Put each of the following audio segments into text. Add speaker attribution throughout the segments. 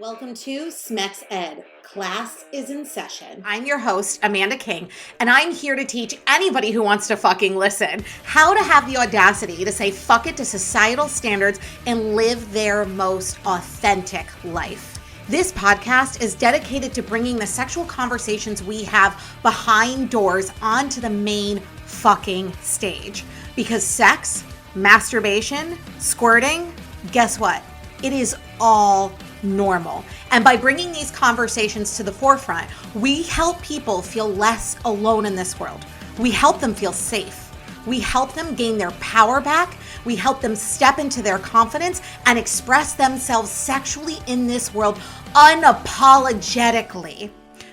Speaker 1: Welcome to Smex Ed. Class is in session.
Speaker 2: I'm your host, Amanda King, and I'm here to teach anybody who wants to fucking listen how to have the audacity to say fuck it to societal standards and live their most authentic life. This podcast is dedicated to bringing the sexual conversations we have behind doors onto the main fucking stage. Because sex, masturbation, squirting, guess what? It is all normal. And by bringing these conversations to the forefront, we help people feel less alone in this world. We help them feel safe. We help them gain their power back. We help them step into their confidence and express themselves sexually in this world unapologetically.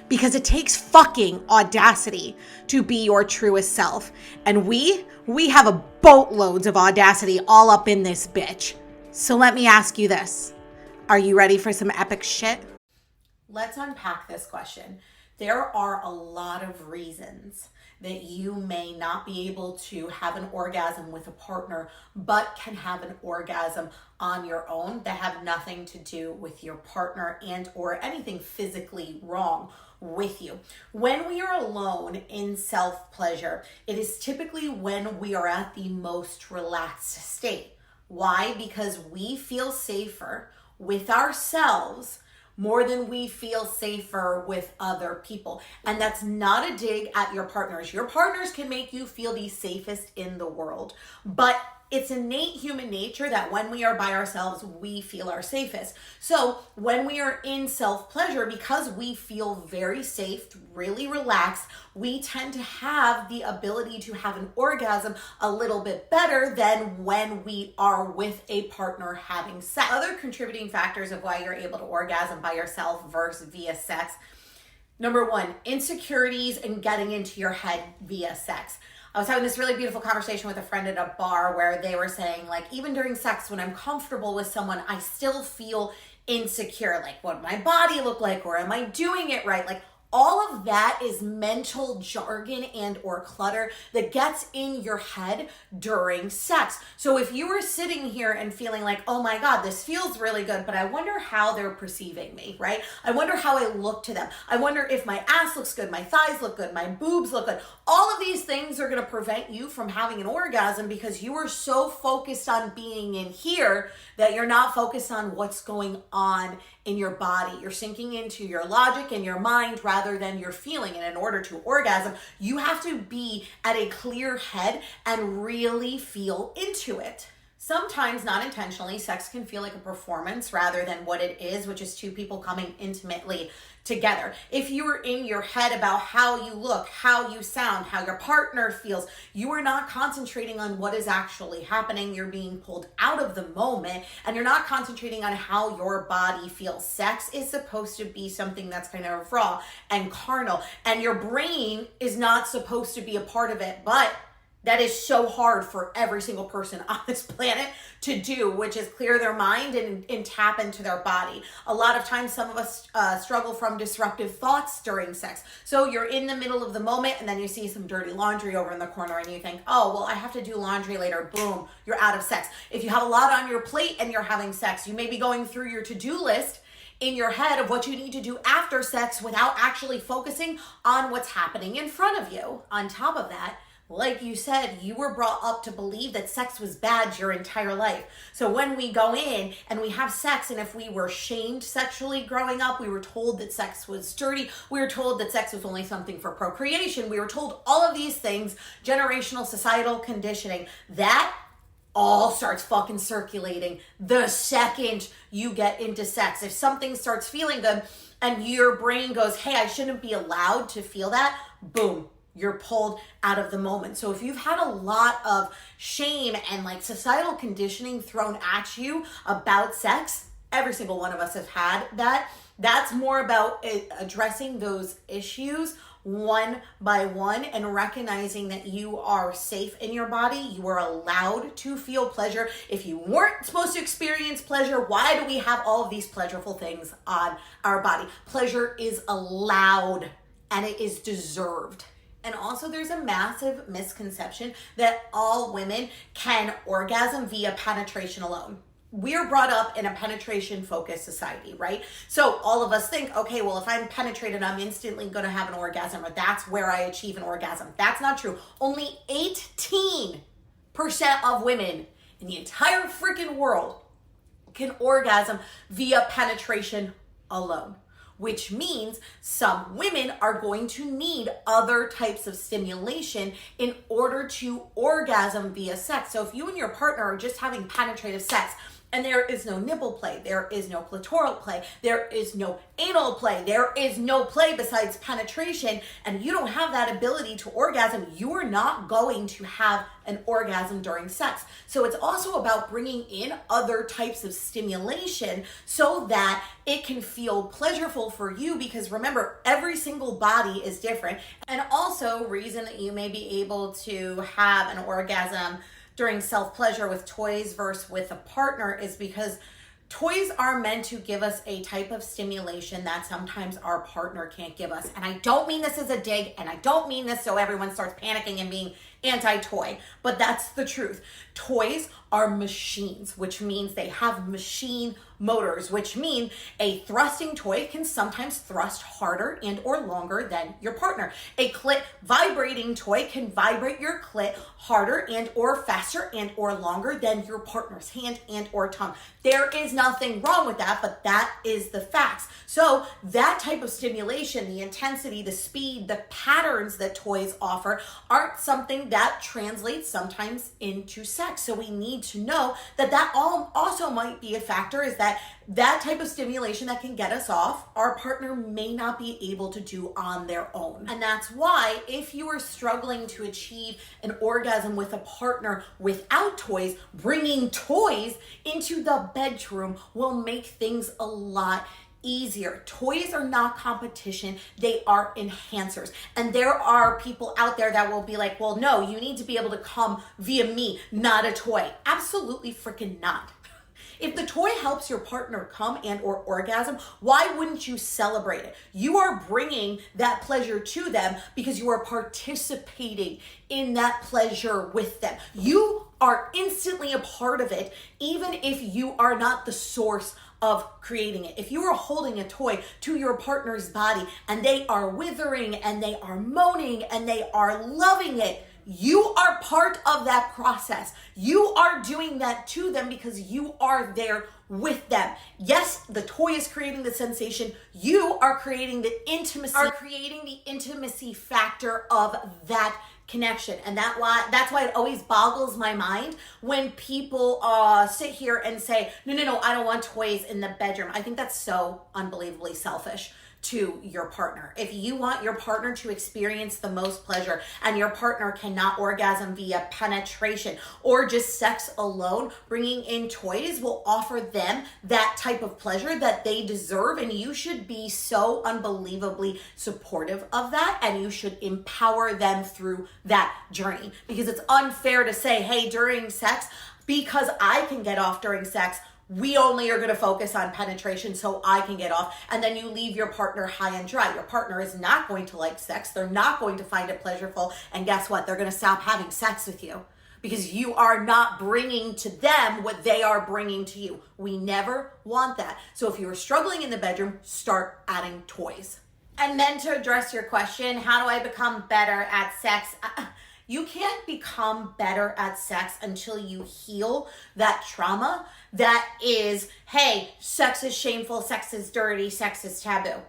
Speaker 2: Because it takes fucking audacity to be your truest self. And we have a boatloads of audacity all up in this bitch. So let me ask you this. Are you ready for some epic shit?
Speaker 1: Let's unpack this question. There are a lot of reasons that you may not be able to have an orgasm with a partner, but can have an orgasm on your own that have nothing to do with your partner and or anything physically wrong with you. When we are alone in self-pleasure, it is typically when we are at the most relaxed state. Why? Because we feel safer with ourselves more than we feel safer with other people. And that's not a dig at your partners. Your partners can make you feel the safest in the world, but it's innate human nature that when we are by ourselves, we feel our safest. So when we are in self-pleasure, because we feel very safe, really relaxed, we tend to have the ability to have an orgasm a little bit better than when we are with a partner having sex. Other contributing factors of why you're able to orgasm by yourself versus via sex. Number one, insecurities and getting into your head via sex. I was having this really beautiful conversation with a friend at a bar where they were saying, like, even during sex, when I'm comfortable with someone, I still feel insecure. Like, what my body look like, or am I doing it right? Like, all of that is mental jargon and or clutter that gets in your head during sex. So if you were sitting here and feeling like, oh my God, this feels really good, but I wonder how they're perceiving me, right? I wonder how I look to them. I wonder if my ass looks good, my thighs look good, my boobs look good. All of these things are going to prevent you from having an orgasm because you are so focused on being in here that you're not focused on what's going on in your body. You're sinking into your logic and your mind rather than your feeling. And in order to orgasm, you have to be at a clear head and really feel into it. Sometimes, not intentionally, sex can feel like a performance rather than what it is, which is two people coming intimately together. If you are in your head about how you look, how you sound, how your partner feels, you are not concentrating on what is actually happening. You're being pulled out of the moment and you're not concentrating on how your body feels. Sex is supposed to be something that's kind of raw and carnal, and your brain is not supposed to be a part of it, but that is so hard for every single person on this planet to do, which is clear their mind and tap into their body. A lot of times, some of us struggle from disruptive thoughts during sex. So you're in the middle of the moment and then you see some dirty laundry over in the corner and you think, oh, well, I have to do laundry later. Boom, you're out of sex. If you have a lot on your plate and you're having sex, you may be going through your to-do list in your head of what you need to do after sex without actually focusing on what's happening in front of you. On top of that, like you said, you were brought up to believe that sex was bad your entire life. So when we go in and we have sex, and if we were shamed sexually growing up, we were told that sex was dirty. We were told that sex was only something for procreation. We were told all of these things, generational societal conditioning, that all starts fucking circulating the second you get into sex. If something starts feeling good and your brain goes, hey, I shouldn't be allowed to feel that, boom, you're pulled out of the moment. So if you've had a lot of shame and like societal conditioning thrown at you about sex, every single one of us have had that. That's more about addressing those issues one by one and recognizing that you are safe in your body. You are allowed to feel pleasure. If you weren't supposed to experience pleasure, why do we have all of these pleasurable things on our body? Pleasure is allowed and it is deserved. And also there's a massive misconception that all women can orgasm via penetration alone. we're brought up in a penetration focused society, right? So all of us think, okay, well, if I'm penetrated, I'm instantly going to have an orgasm, or that's where I achieve an orgasm. That's not true. Only 18% of women in the entire freaking world can orgasm via penetration alone, which means some women are going to need other types of stimulation in order to orgasm via sex. So if you and your partner are just having penetrative sex, and there is no nipple play, there is no clitoral play, there is no anal play, there is no play besides penetration, and you don't have that ability to orgasm, you're not going to have an orgasm during sex. So it's also about bringing in other types of stimulation so that it can feel pleasurable for you, because remember, every single body is different. And also, reason that you may be able to have an orgasm during self-pleasure with toys versus with a partner is because toys are meant to give us a type of stimulation that sometimes our partner can't give us. And I don't mean this as a dig, and I don't mean this so everyone starts panicking and being anti-toy, but that's the truth. Toys are machines, which means they have machine motors, which mean a thrusting toy can sometimes thrust harder and or longer than your partner. A clit vibrating toy can vibrate your clit harder and or faster and or longer than your partner's hand and or tongue. There is nothing wrong with that, but that is the facts. So that type of stimulation, the intensity, the speed, the patterns that toys offer aren't something that translates sometimes into sex. So we need to know that that also might be a factor, is that type of stimulation that can get us off, our partner may not be able to do on their own. And that's why if you are struggling to achieve an orgasm with a partner without toys, bringing toys into the bedroom will make things a lot easier. Toys are not competition, they are enhancers. And there are people out there that will be like, well, no, you need to be able to come via me, not a toy. Absolutely freaking not. If the toy helps your partner come and or orgasm, why wouldn't you celebrate it? You are bringing that pleasure to them because you are participating in that pleasure with them. You are instantly a part of it, even if you are not the source of creating it. If you are holding a toy to your partner's body and they are withering and they are moaning and they are loving it, you are part of that process. You are doing that to them because you are there with them. Yes, the toy is creating the sensation. You are creating the intimacy factor of that connection. And that's why it always boggles my mind when people sit here and say, no, I don't want toys in the bedroom. I think that's so unbelievably selfish to your partner. If you want your partner to experience the most pleasure and your partner cannot orgasm via penetration or just sex alone, bringing in toys will offer them that type of pleasure that they deserve, and you should be so unbelievably supportive of that, and you should empower them through that journey, because it's unfair to say, hey, during sex, because I can get off during sex, we only are going to focus on penetration so I can get off, and then you leave your partner high and dry. Your partner is not going to like sex. They're not going to find it pleasurable, and guess what? They're going to stop having sex with you because you are not bringing to them what they are bringing to you. We never want that. So if you're struggling in the bedroom, start adding toys. And then to address your question, how do I become better at sex? You can't become better at sex until you heal that trauma that is, hey, sex is shameful, sex is dirty, sex is taboo.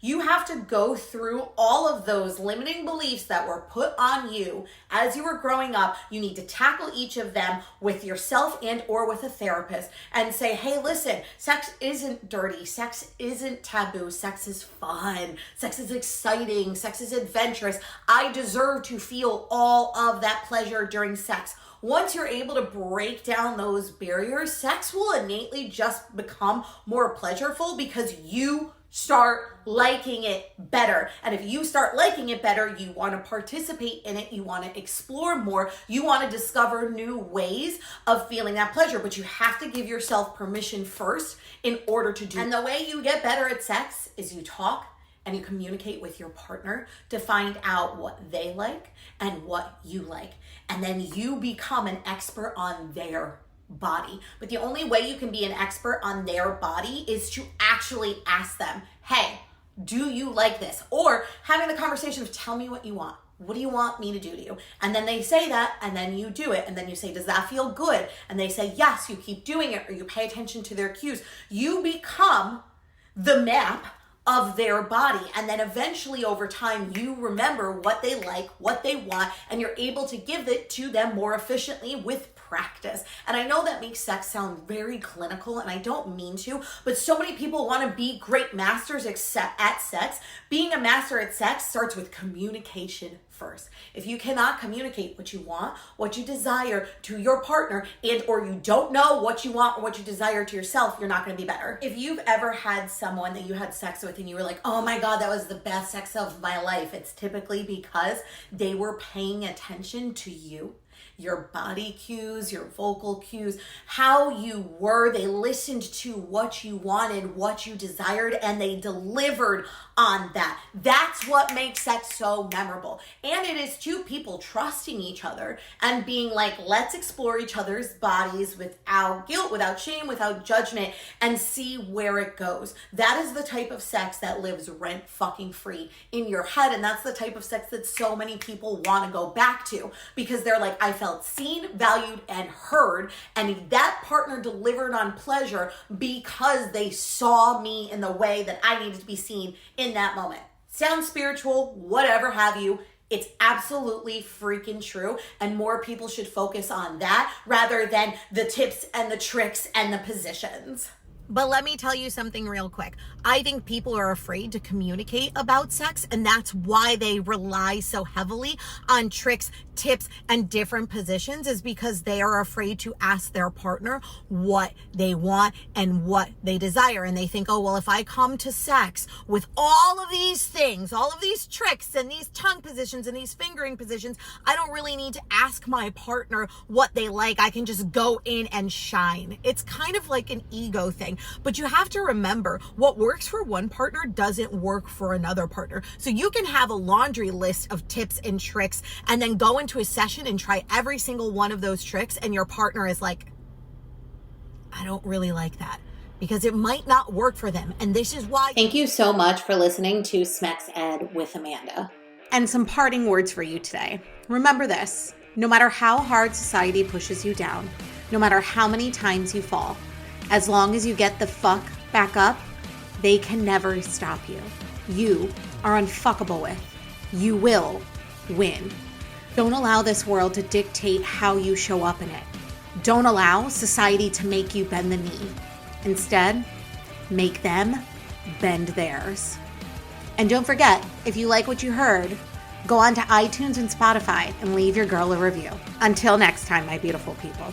Speaker 1: You have to go through all of those limiting beliefs that were put on you as you were growing up. You need to tackle each of them with yourself and or with a therapist and say, hey, listen, sex isn't dirty. Sex isn't taboo. Sex is fun. Sex is exciting. Sex is adventurous. I deserve to feel all of that pleasure during sex. Once you're able to break down those barriers, sex will innately just become more pleasurable because you start liking it better. And if you start liking it better, you want to participate in it, you want to explore more, you want to discover new ways of feeling that pleasure, but you have to give yourself permission first in order to do it. And the way you get better at sex is you talk and you communicate with your partner to find out what they like and what you like. And then you become an expert on their body. But the only way you can be an expert on their body is to actually ask them, hey, do you like this? Or having the conversation of, tell me what you want. What do you want me to do to you? And then they say that, and then you do it. And then you say, does that feel good? And they say, yes, you keep doing it, or you pay attention to their cues. You become the map of their body. And then eventually over time, you remember what they like, what they want, and you're able to give it to them more efficiently with practice. And I know that makes sex sound very clinical, and I don't mean to, but so many people want to be great masters at sex. Being a master at sex starts with communication first. If you cannot communicate what you want, what you desire to your partner, and or you don't know what you want or what you desire to yourself, you're not going to be better. If you've ever had someone that you had sex with and you were like, oh my God, that was the best sex of my life, it's typically because they were paying attention to you, your body cues, your vocal cues, how you were. They listened to what you wanted, what you desired, and they delivered on that. That's what makes sex so memorable. And it is two people trusting each other and being like, let's explore each other's bodies without guilt, without shame, without judgment, and see where it goes. That is the type of sex that lives rent fucking free in your head. And that's the type of sex that so many people want to go back to, because they're like, I felt seen, valued, and heard, and that partner delivered on pleasure because they saw me in the way that I needed to be seen in that moment. Sounds spiritual, whatever have you. It's absolutely freaking true, and more people should focus on that rather than the tips and the tricks and the positions. But let me tell you something real quick. I think people are afraid to communicate about sex, and that's why they rely so heavily on tricks, tips, and different positions, is because they are afraid to ask their partner what they want and what they desire. And they think, oh, well, if I come to sex with all of these things, all of these tricks and these tongue positions and these fingering positions, I don't really need to ask my partner what they like. I can just go in and shine. It's kind of like an ego thing. But you have to remember, what works for one partner doesn't work for another partner. So you can have a laundry list of tips and tricks and then go into a session and try every single one of those tricks, and your partner is like, I don't really like that, because it might not work for them. And this is why.
Speaker 2: Thank you so much for listening to Smex Ed with Amanda. And some parting words for you today. Remember this: no matter how hard society pushes you down, no matter how many times you fall, as long as you get the fuck back up, they can never stop you. You are unfuckable with. You will win. Don't allow this world to dictate how you show up in it. Don't allow society to make you bend the knee. Instead, make them bend theirs. And don't forget, if you like what you heard, go on to iTunes and Spotify and leave your girl a review. Until next time, my beautiful people.